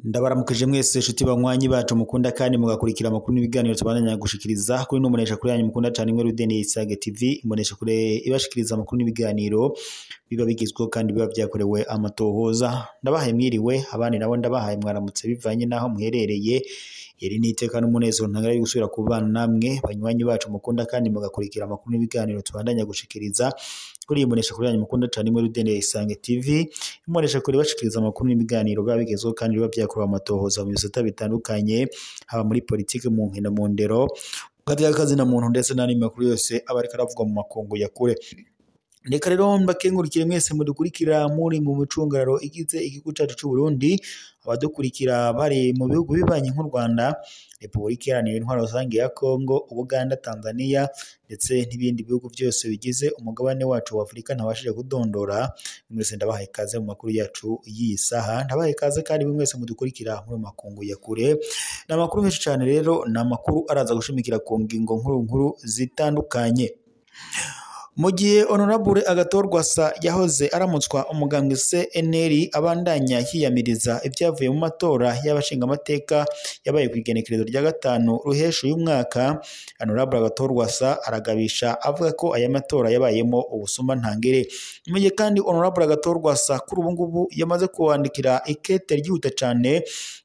Ndabaramukije mwese shuti banywanyi bacu mukunda kandi mugakurikira amakuru n'ibiganiro tubandanya gushikiriza kuri no munesha kuri yanyu mukunda cyane imwe Rudeni Isage TV munesha kure ibashikiriza amakuru n'ibiganiro biba bigizwe kandi biba byakorewe amatohoza. Ndabahaye mwiriwe abandi nabo ndabahaye mwaramutse bivanye naho muherereye. Iri ni iteka n'umunezero ntangara yo gusubira kubana namwe banywanyi bacu mukunda kandi mugakurikira amakuru n'ibiganiro tubandanya gushikiriza kuri munesha kuri yanyu mukunda cyane imwe Rudeni Isage TV munesha kure bashikiriza amakuru n'ibiganiro biba bigizwe kandi biba byakorewe amatohoza mu bisata bitandukanye haba muri politike mu nkino mu ndero kazi na muntu ndetse n'andi makuru yose aba ariko aravugwa mu makungu ya kure. Reka rero mbakengurukire mwese mudukurikira muri mu mucungararo igize igihugu cyacu cy'u Burundi, abadukurikira bari mu bihugu bibanye nk'u Rwanda, Repubulika Iharanira Intwaro Rusange ya Kongo, Uganda, Tanzania ndetse n'ibindi bihugu byose bigize umugabane wacu wa Afurika ntabashije kudondora. Mwese ndabahaye ikaze mu makuru yacu y'iyi saha, ndabahaye ikaze kandi mwese mudukurikira muri makungu ya kure. Na makuru menshi cyane rero na makuru araza gushimikira ku ngingo nkuru zitandukanye. Mu gihe Honorable Agathon Rwasa yahoze aramutswa umugambwe CNL abandanya hiyamiriza ibyavuye mu matora y'abashinga amateka yabaye ku igenekerezo rya 5 ruhesha uyu mwaka, Honorable Agathon Rwasa aragabisha avuga ko aya matora yabayemo ubusuma ntangere. Mu gihe kandi Honorable Agathon Rwasa kuri ubu ngubu yamaze kuwandikira ikete ryihuta cyane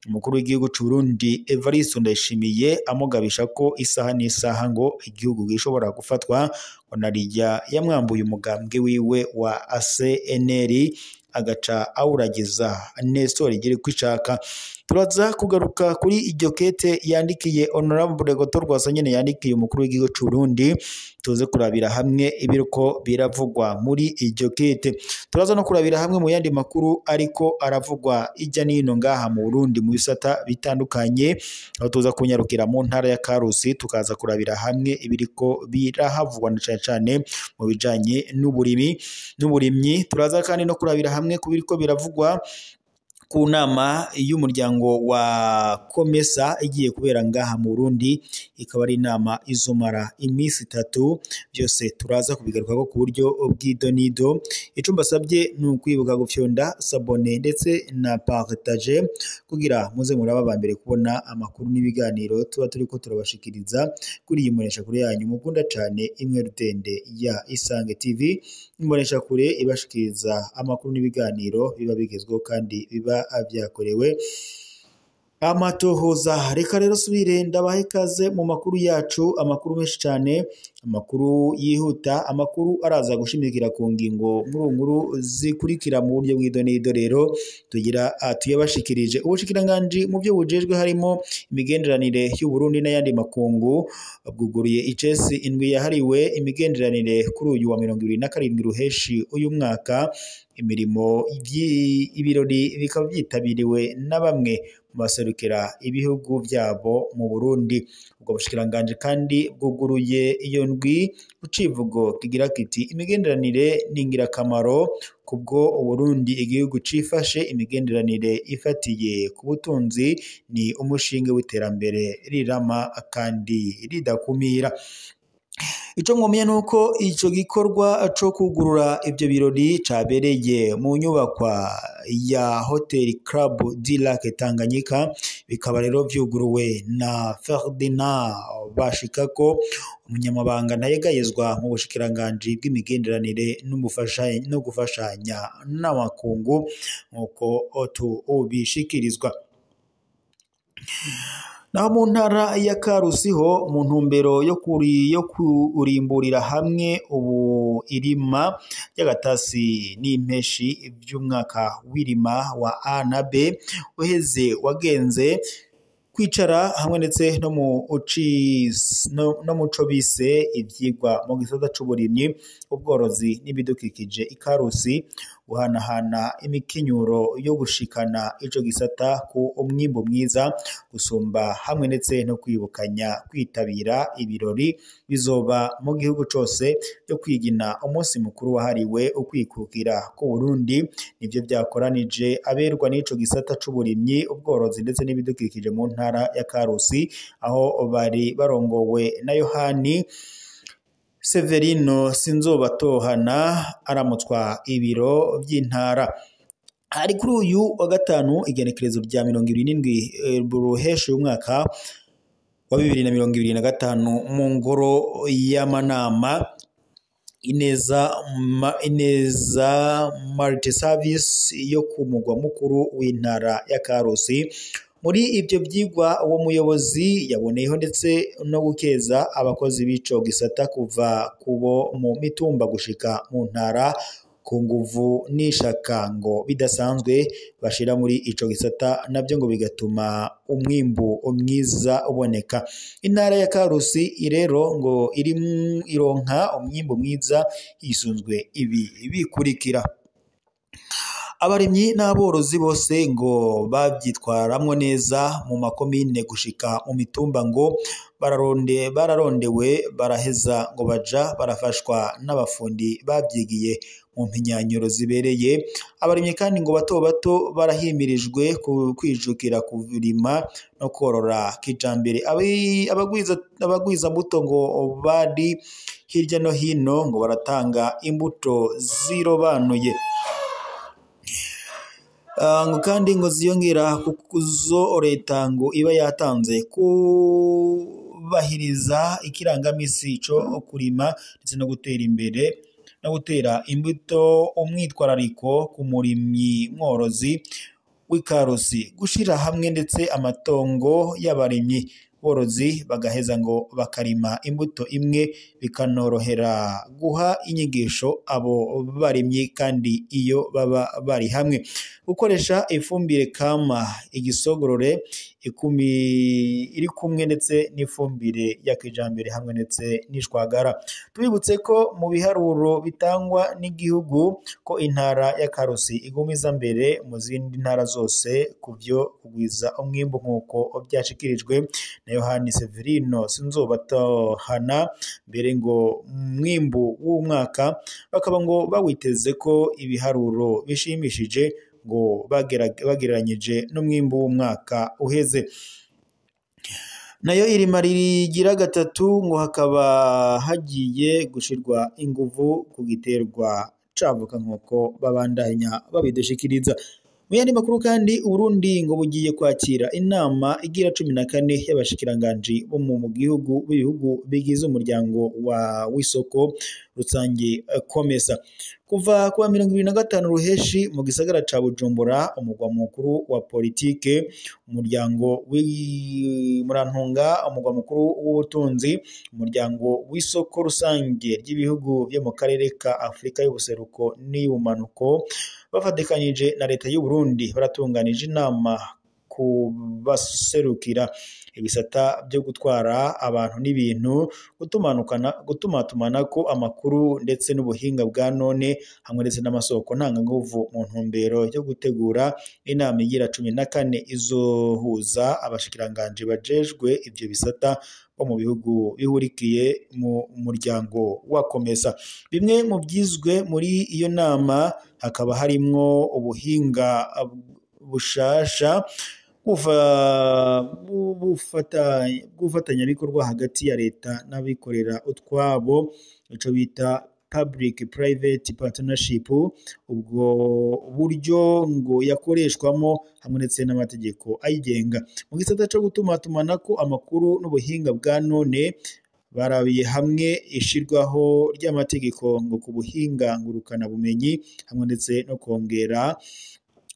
umukuru w'igihugu cy'u Burundi Evariste Ndayishimiye amugabisha ko isaha n'isaha ngo igihugu gishobora gufatwa Onarijya yamwambuye umugambwe wiwe wa CNL agaca awuragiza Nestor igire kwishaka. Turaza kugaruka kuri iryo kete yandikiye Honorable Agathon Rwasa nyene yandikiye umukuru w'igihugu cy'u Burundi, tuze kurabira hamwe ibiruko biravugwa muri iryo kete. Turaza no kurabira hamwe mu yandi makuru ariko aravugwa ijya nino ngaha mu Burundi mu bisata bitandukanye, aho tuza kunyarukira mu ntara ya Karusi tukaza kurabira hamwe ibiriko birahavugwa cyane mu bijanye n'uburimyi. Turaza kandi no kurabira hamwe ku biriko biravugwa ku nama y'umuryango wa Komesa igiye kubera ngaha mu Burundi, ikaba ari inama izomara iminsi 3. Byose turaza kubigaruka ku buryo bw'idonido. Icyo mbasabye ni ukwibuka gufyonda sabone ndetse na partage kugira muze muraba bambere kubona amakuru n'ibiganiro tuba turiko turabashikiriza kuri iyi munesha kure yanyu mukunda cyane imwe Rutende ya Isange TV, munesha kure ibashikiriza amakuru n'ibiganiro biba bigezweho kandi biba byakorewe amatohoza. Reka rero subire ndabahe ikaze mu makuru yacu, amakuru menshi cyane, amakuru yihuta, amakuru araza gushimikira ku ngingo nkuru zikurikira mu buryo bw'idonido. Rero tugira tuyabashikirije ubushikiranganje mu byo bujejwe harimo imigenderanire y'u Burundi n'ayandi makungu bwuguriye icesi indwi yahariwe imigenderanire kuri uyu wa 27 ruheshi uyu mwaka. Imirimo ibirori bikaba byitabiriwe na bamwe mu baserukira ibihugu byabo mu Burundi. Ubwo bushikiranganje kandi bwuguruye iyo ndwi ucivugo kigira kiti imigenderanire n'ingirakamaro kubwo Burundi igihugu cifashe, imigenderanire ifatiye ku butunzi ni umushinge w'iterambere rirama kandi ridakumira. Ico mwomenya nuko ico gikorwa co kugurura ivyo birori cabereye mu nyubakwa ya Hotel Club du Lac Tanganyika, bikaba rero vyuguruwe na Ferdinand Bashikako, umunyamabanga ntayegayezwa mu bushikiranganje bw'imigenderanire no gufashanya n'amakungu nkuko ubishikirizwa. Naho mu ntara ya Karusi ho mu ntumbero yo kurimburira hamwe ubu irima y'agatasi n'impeshi by'umwaka w'irima wa A na B uheze wagenze kwicara hamwe ndetse no muco bise ivyigwa mu gisata c'uburimyi, ubworozi n'ibidukikije ikarusi, guhanahana imikinyuro yo gushikana ico gisata ku umwimbo mwiza gusumba hamwe ndetse no kwibukanya kwitabira ibirori bizoba mu gihugu cose yo kwigina umunsi mukuru wahariwe ukwikukira ku Burundi. Nivyo byakoranije aberwa n'ico gisata c'uburimyi, ubworozi ndetse n'ibidukikije mu ntara ya Karusi, aho bari barongowe na Yohani Severino Sinzobatohana aramutswa ibiro vy'intara. Hari kuri uyu wa gatanu igenekerezo rya 27 Ruheshi umwaka wa 2025 mu ngoro y'amanama Ineza Multi Service yo ku mugwa mukuru w'intara ya Karusi. Muri ibyo byigwa uwo muyobozi yaboneyeho ndetse no gukeza abakozi b'ico gisata kuva kubo mu mitumba gushika mu ntara ku nguvu n'ishaka ngo bidasanzwe bashira muri ico gisata, nabyo ngo bigatuma umwimbu mwiza uboneka. Intara ya Karusi irero ngo ironka umwimbu mwiza hisunzwe ibi bikurikira: abarimyi n'aborozi bose ngo babyitwaramwo neza mu makomine gushika mu mitumba ngo bararondewe baraheza ngo baja barafashwa n'abafundi babyigiye mu mpinyanyuro zibereye. Abarimyi kandi ngo bato bato barahimirijwe kwijukira kurima no korora kijambere. Abagwiza mbuto ngo bari hirya no hino ngo baratanga imbuto zirobanuye ngo kandi ngo ziyongera kuzo leta ngo iba yatanze kubahiriza ikirangamisi cyo kurima ndetse no gutera imbere no gutera imbuto, umwitwarariko ku murimyi mworozi w'Ikarusi, gushira hamwe ndetse amatongo y'abarimyi borozi bagaheza ngo bakarima imbuto imwe, bikanorohera guha inyigisho abo barimyi kandi iyo baba bari hamwe. Gukoresha ifumbire kama igisogorore iri kumwe ndetse n'ifumbire ya kijambere hamwe ndetse n'ishwagara. Tubibutse ko mu biharuro bitangwa n'igihugu ko intara ya Karusi igumiza mbere mu zindi ntara zose kuvyo kugwiza umwimbu nk'uko byashikirijwe na Yohani Severino Sinzobatohana. Mbere ngo umwimbu w'umwaka bakaba ngo bawiteze ko ibiharuro bishimishije ngo bagereranyije n'umwimbu w'umwaka uheze. Nayo irima rigira gatatu ngo hakaba hagiye gushirwa inguvu ku giterwa cavuka nk'uko babandanya babidushikiriza. Mu yandi makuru kandi Uburundi ngo bugiye kwakira inama igira 14 y'abashikiranganji bo mu bihugu bigize umuryango w'isoko rusange COMESA kuva kuwa 25 Ruheshi mu gisagara ca Bujumbura, umugwa mukuru wa politike, umuryango w'Murantunga, umugwa mukuru w'ubutunzi, umuryango w'isoko rusange ry'ibihugu byo mu karere ka Afrika y'ubuseruko n'iy'ubumanuko bafatikanyije na leta y'u Burundi baratunganije inama kubaserukira ibisata byo gutwara abantu n'ibintu, gutumatumanako amakuru ndetse n'ubuhinga bwa none hamwe ndetse n'amasoko ntanganguvu mu ntumbero yo gutegura inama igira 14 izohuza abashikiranganje bajejwe ivyo bisata bo mu bihugu bihurikiye mu muryango wa COMESA. Bimwe mu byizwe muri iyo nama hakaba harimwo ubuhinga bushasha gufatanya hagati ya leta n'abikorera utwabo, ico bita public private partnership. Ubwo buryo ngo yakoreshwamo hamwe ndetse n'amategeko ayigenga. Mu gisata cyo gutumatumanako amakuru n'ubuhinga bwa none barabiye hamwe ishirwaho ry'amategeko ngo ku buhinga ngurukana bumenyi hamwe ndetse no kongera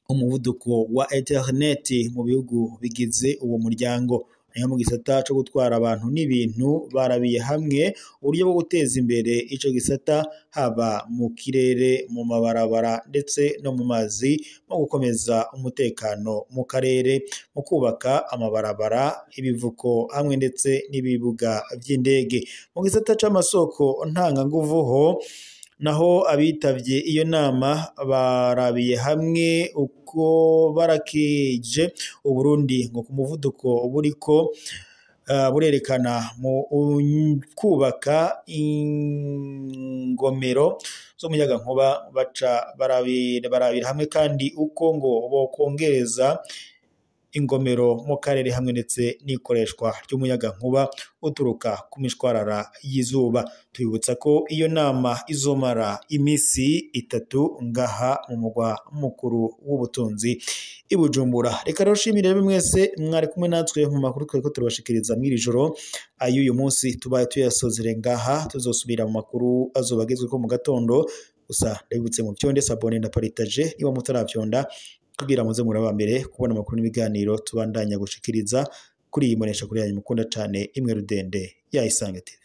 umuvuduko wa internet mu bihugu bigize uwo muryango. Nayo mu gisata cyo gutwara abantu n'ibintu barabiye hamwe uburyo bwo guteza imbere ico gisata haba mu kirere, mu mabarabara ndetse no mu mazi, no gukomeza umutekano mu karere, mu kubaka amabarabara, ibivuko hamwe ndetse n'ibibuga vy'indege. Mu gisata c'amasoko ntanganguvu ho naho abitavye iyo nama barabiye hamwe uko barakeje Uburundi ngo ku muvuduko buriko burerekana mu kubaka ingomero z'umuyaga nkuba. Baca barabira hamwe kandi uko ngo bokongereza ingomero mu karere hamwe ndetse n'ikoreshwa ry'umuyaga nkuba uturuka ku mishwarara y'izuba. Twibutsa ko iyo nama izomara imisi 3 ngaha mu mugwa mukuru w'ubutunzi i Bujumbura. Reka roshimire mwese mwari kumwe natwe mu makuru tweko turabashikiriza mw'iri joro. Uyu munsi tubaye tuyasozere ngaha, tuzosubira mu makuru azobagezwe ko mu gatondo. Gusa ndabibutse mu byonde sabone na partage niba mutaravyonda kugira muze muraba mbere kubona amakuru n'ibiganiro tubandanya gushikiriza kuri iyi mbonesha kuri yanyu mukunda cyane imwe rudende ya Isange TV.